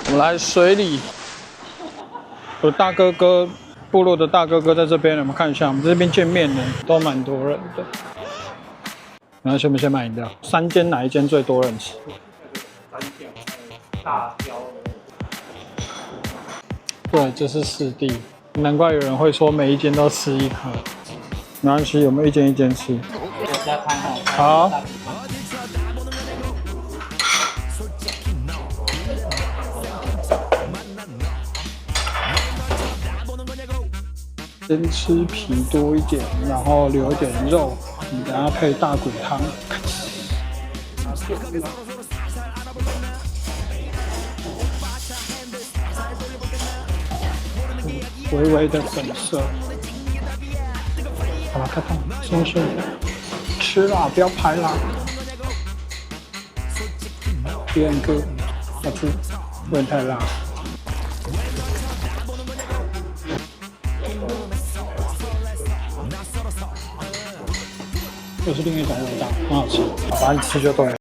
我们来水里，我大哥哥部落的大哥哥在这边，我们看一下，我们这边见面的都蛮多人的。然后先不先买饮料？3间哪一间最多人吃？大雕。对，这是4弟，难怪有人会说每一间都吃一颗。没关系，我们一间一间吃。加看哈。好。先吃皮多一点，然后留一点肉，你等下配大骨汤。微微的粉色。好了，看看，松松的，吃啦，不要拍啦。2个，好吃，不能太辣。又是另一种味道，很好吃。好吧，你吃就对了。